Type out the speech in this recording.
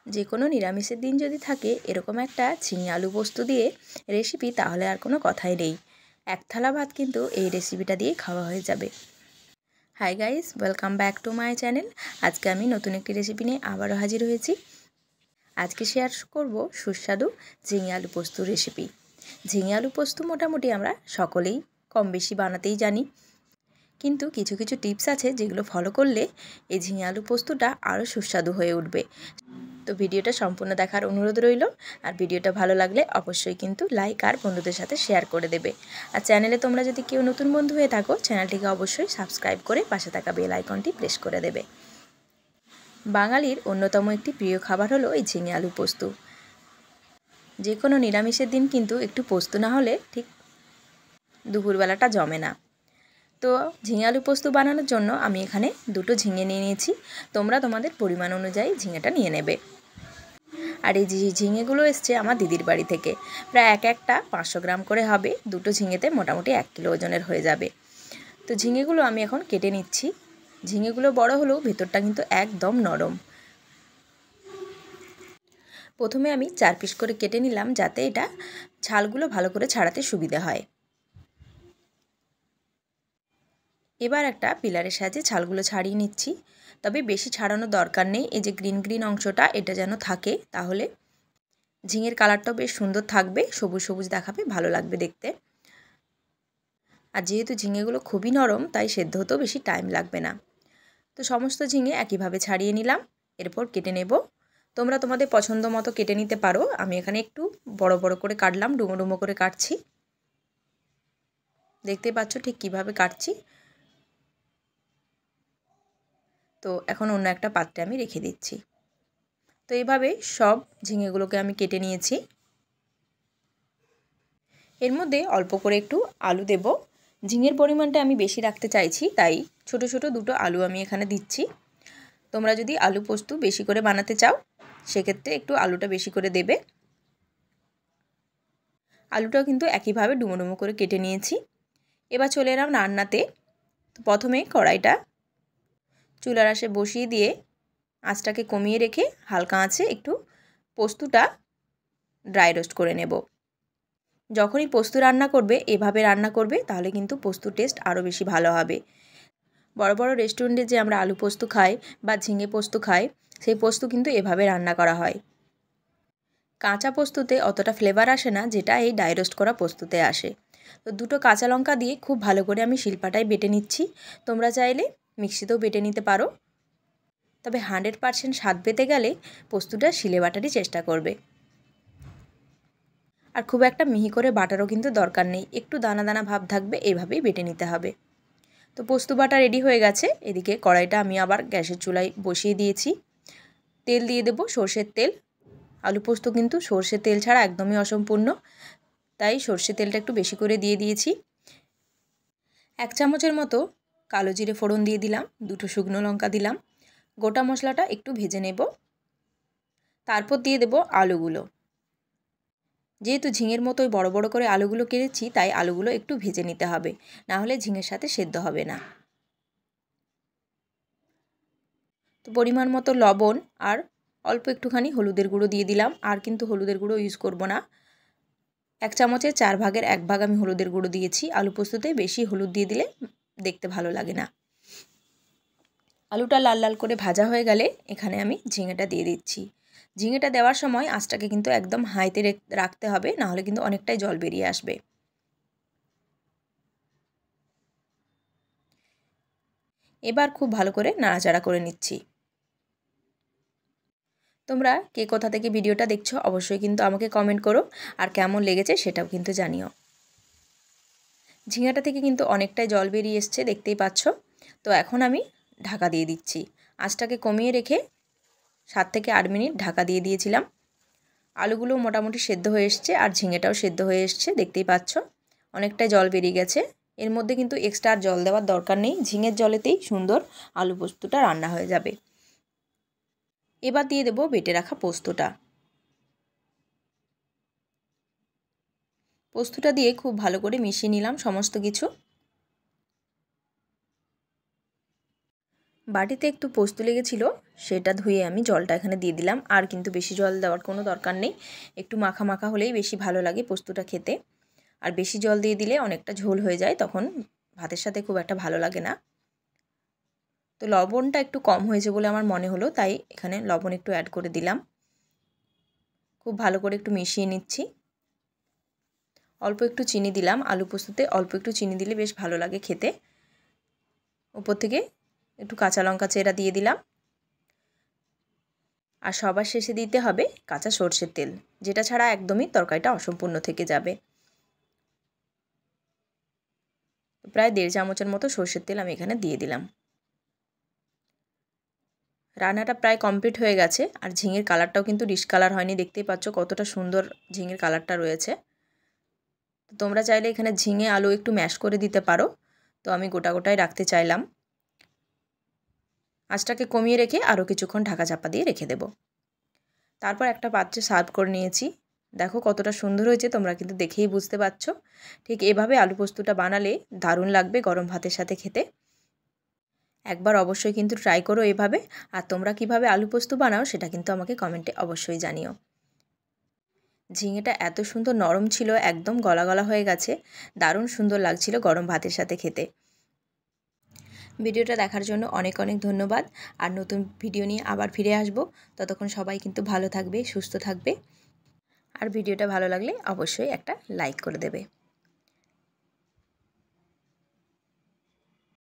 যে কোনো নিরামিষের দিন যদি থাকে এরকম একটা ঝিঙে আলু পোস্ত দিয়ে রেসিপি, তাহলে আর কোনো কথাই নেই। এক থালা ভাত কিন্তু এই রেসিপিটা দিয়ে খাওয়া হয়ে যাবে। Hi guys, welcome back to my channel. আজকে আমি নতুন একটি রেসিপি নিয়ে আবারও হাজির হয়েছি। আজকে শেয়ার করব সুস্বাদু ঝিঙে আলু পোস্ত রেসিপি। ঝিঙে আলু পোস্ত মোটামুটি আমরা সকলেই কম বেশি বানাতেই জানি, কিন্তু কিছু কিছু টিপস আছে যেগুলো ফলো করলে এই ঝিঙে আলু পোস্তটা আরও সুস্বাদু হয়ে উঠবে। তো ভিডিওটা সম্পূর্ণ দেখার অনুরোধ রইল। আর ভিডিওটা ভালো লাগলে অবশ্যই কিন্তু লাইক আর বন্ধুদের সাথে শেয়ার করে দেবে। আর চ্যানেলে তোমরা যদি কেউ নতুন বন্ধু হয়ে থাকো, চ্যানেলটিকে অবশ্যই সাবস্ক্রাইব করে পাশে থাকা বেল আইকনটি প্রেস করে দেবে। বাঙালির অন্যতম একটি প্রিয় খাবার হলো এই ঝিঙে আলু পোস্ত। যে কোনো নিরামিষের দিন কিন্তু একটু পোস্ত না হলে ঠিক দুপুরবেলাটা জমে না। তো ঝিঙে আলু পোস্ত বানানোর জন্য আমি এখানে দুটো ঝিঙে নিয়ে নিয়েছি। তোমরা তোমাদের পরিমাণ অনুযায়ী ঝিঙেটা নিয়ে নেবে। আর এই ঝিঙেগুলো এসছে আমার দিদির বাড়ি থেকে, প্রায় একটা 500 গ্রাম করে হবে। দুটো ঝিঙেতে মোটামুটি 1 কিলো ওজনের হয়ে যাবে। তো ঝিঙেগুলো আমি এখন কেটে নিচ্ছি। ঝিঙেগুলো বড় হলেও ভেতরটা কিন্তু একদম নরম। প্রথমে আমি 4 পিস করে কেটে নিলাম, যাতে এটা ছালগুলো ভালো করে ছাড়াতে সুবিধা হয়। এবার একটা পিলারের সাহায্যে ছালগুলো ছাড়িয়ে নিচ্ছি। তবে বেশি ছাড়ানোর দরকার নেই। এই যে গ্রিন গ্রিন অংশটা, এটা যেন থাকে, তাহলে ঝিঙের কালারটাও বেশ সুন্দর থাকবে, সবুজ সবুজ দেখাবে, ভালো লাগবে দেখতে। আর যেহেতু ঝিঙেগুলো খুবই নরম, তাই সেদ্ধ হতেও বেশি টাইম লাগবে না। তো সমস্ত ঝিঙে একইভাবে ছাড়িয়ে নিলাম। এরপর কেটে নেব। তোমরা তোমাদের পছন্দ মতো কেটে নিতে পারো। আমি এখানে একটু বড় বড় করে কাটলাম, ডুমো ডুমো করে কাটছি। দেখতে পাচ্ছ ঠিক কিভাবে কাটছি। তো এখন অন্য একটা পাত্রে আমি রেখে দিচ্ছি। তো এইভাবে সব ঝিঙেগুলোকে আমি কেটে নিয়েছি। এর মধ্যে অল্প করে একটু আলু দেব। ঝিঙের পরিমাণটা আমি বেশি রাখতে চাইছি, তাই ছোট ছোট দুটো আলু আমি এখানে দিচ্ছি। তোমরা যদি আলু পোস্ত বেশি করে বানাতে চাও, সেক্ষেত্রে একটু আলুটা বেশি করে দেবে। আলুটাও কিন্তু একইভাবে ডুমো ডুমো করে কেটে নিয়েছি। এবার চলে এলাম রান্নাতে। তো প্রথমে কড়াইটা চুলার আঁচে বসিয়ে দিয়ে আঁচটাকে কমিয়ে রেখে হালকা আঁচে একটু পোস্তটা ড্রাই রোস্ট করে নেব। যখনই পোস্ত রান্না করবে এভাবে রান্না করবে, তাহলে কিন্তু পোস্তর টেস্ট আরও বেশি ভালো হবে। বড় বড় রেস্টুরেন্টে যে আমরা আলু পোস্ত খাই বা ঝিঙে পোস্ত খাই, সেই পোস্ত কিন্তু এভাবে রান্না করা হয়। কাঁচা পোস্ততে অতটা ফ্লেভার আসে না, যেটা এই ড্রাই রোস্ট করা পোস্ততে আসে। তো দুটো কাঁচা লঙ্কা দিয়ে খুব ভালো করে আমি শিলপাটায় বেটে নিচ্ছি। তোমরা চাইলে মিক্সিতেও বেটে নিতে পারো, তবে 100% স্বাদ পেতে গেলে পোস্তটা শিলে বাটারই চেষ্টা করবে। আর খুব একটা মিহি করে বাটারও কিন্তু দরকার নেই, একটু দানা দানা ভাব থাকবে, এইভাবেই বেটে নিতে হবে। তো পোস্ত বাটা রেডি হয়ে গেছে। এদিকে কড়াইটা আমি আবার গ্যাসের চুলায় বসিয়ে দিয়েছি। তেল দিয়ে দেবো, সর্ষের তেল। আলু পোস্ত কিন্তু সর্ষের তেল ছাড়া একদমই অসম্পূর্ণ, তাই সর্ষের তেলটা একটু বেশি করে দিয়ে দিয়েছি। 1 চামচের মতো কালো জিরে ফোড়ন দিয়ে দিলাম, দুটো শুকনো লঙ্কা দিলাম। গোটা মশলাটা একটু ভেজে নেব। তারপর দিয়ে দেব আলুগুলো। যেহেতু ঝিঙের মতোই বড় বড় করে আলুগুলো কেটেছি, তাই আলুগুলো একটু ভেজে নিতে হবে, না হলে ঝিঙের সাথে সেদ্ধ হবে না। তো পরিমাণ মতো লবণ আর অল্প একটুখানি হলুদের গুঁড়ো দিয়ে দিলাম। আর কিন্তু হলুদের গুঁড়ো ইউজ করব না। 1 চামচের 4 ভাগের 1 ভাগ আমি হলুদের গুঁড়ো দিয়েছি। আলু পোস্ততে বেশি হলুদ দিয়ে দিলে দেখতে ভালো লাগে না। আলুটা লাল লাল করে ভাজা হয়ে গেলে এখানে আমি ঝিঙেটা দিয়ে দিচ্ছি। ঝিঙেটা দেওয়ার সময় আঁচটাকে কিন্তু একদম হাইতে রাখতে হবে, নাহলে কিন্তু অনেকটাই জল বেরিয়ে আসবে। এবার খুব ভালো করে নাড়াচাড়া করে নিচ্ছি। তোমরা কে কোথা থেকে ভিডিওটা দেখছো অবশ্যই কিন্তু আমাকে কমেন্ট করো, আর কেমন লেগেছে সেটাও কিন্তু জানিও। ঝিঙাটা থেকে কিন্তু অনেকটাই জল বেরিয়ে এসছে, দেখতেই পাচ্ছ। তো এখন আমি ঢাকা দিয়ে দিচ্ছি। আঁচটাকে কমিয়ে রেখে 7 থেকে 8 মিনিট ঢাকা দিয়ে দিয়েছিলাম। আলুগুলো মোটামুটি সেদ্ধ হয়ে এসছে, আর ঝিঙেটাও সেদ্ধ হয়ে এসছে, দেখতেই পাচ্ছ। অনেকটাই জল বেরিয়ে গেছে। এর মধ্যে কিন্তু এক্সট্রা আর জল দেওয়ার দরকার নেই, ঝিঙের জলেতেই সুন্দর আলু পোস্তটা রান্না হয়ে যাবে। এবার দিয়ে দেবো বেটে রাখা পোস্তটা। পোস্তটা দিয়ে খুব ভালো করে মিশিয়ে নিলাম সমস্ত কিছু। বাটিতে একটু পোস্ত লেগেছিল, সেটা ধুয়ে আমি জলটা এখানে দিয়ে দিলাম। আর কিন্তু বেশি জল দেওয়ার কোনো দরকার নেই, একটু মাখা মাখা হলেই বেশি ভালো লাগে পোস্তটা খেতে। আর বেশি জল দিয়ে দিলে অনেকটা ঝোল হয়ে যায়, তখন ভাতের সাথে খুব একটা ভালো লাগে না। তো লবণটা একটু কম হয়েছে বলে আমার মনে হলো, তাই এখানে লবণ একটু অ্যাড করে দিলাম। খুব ভালো করে একটু মিশিয়ে নিচ্ছি। অল্প একটু চিনি দিলাম, আলু পোস্ততে অল্প একটু চিনি দিলে বেশ ভালো লাগে খেতে। উপর থেকে একটু কাঁচা লঙ্কা চেরা দিয়ে দিলাম। আর সবার শেষে দিতে হবে কাঁচা সর্ষের তেল, যেটা ছাড়া একদমই তরকারিটা অসম্পূর্ণ থেকে যাবে। প্রায় 1.5 চামচের মতো সর্ষের তেল আমি এখানে দিয়ে দিলাম। রান্নাটা প্রায় কমপ্লিট হয়ে গেছে। আর ঝিঙের কালারটাও কিন্তু ডিশ কালার হয়নি, দেখতেই পাচ্ছ কতটা সুন্দর ঝিঙের কালারটা রয়েছে। তোমরা চাইলে এখানে ঝিঙে আলু একটু ম্যাশ করে দিতে পারো, তো আমি গোটা গোটাই রাখতে চাইলাম। আঁচটাকে কমিয়ে রেখে আরও কিছুক্ষণ ঢাকা চাপা দিয়ে রেখে দেব। তারপর একটা পাত্রে সার্ভ করে নিয়েছি। দেখো কতটা সুন্দর হয়েছে, তোমরা কিন্তু দেখেই বুঝতে পারছো। ঠিক এভাবে আলু পোস্তটা বানালে দারুণ লাগবে গরম ভাতের সাথে খেতে। একবার অবশ্যই কিন্তু ট্রাই করো এভাবে। আর তোমরা কিভাবে আলু পোস্ত বানাও সেটা কিন্তু আমাকে কমেন্টে অবশ্যই জানিও। ঝিঙেটা এত সুন্দর নরম ছিল, একদম গলা গলা হয়ে গেছে, দারুণ সুন্দর লাগছিল গরম ভাতের সাথে খেতে। ভিডিওটা দেখার জন্য অনেক অনেক ধন্যবাদ। আর নতুন ভিডিও নিয়ে আবার ফিরে আসব। ততক্ষণ সবাই কিন্তু ভালো থাকবে, সুস্থ থাকবে। আর ভিডিওটা ভালো লাগলে অবশ্যই একটা লাইক করে দেবে।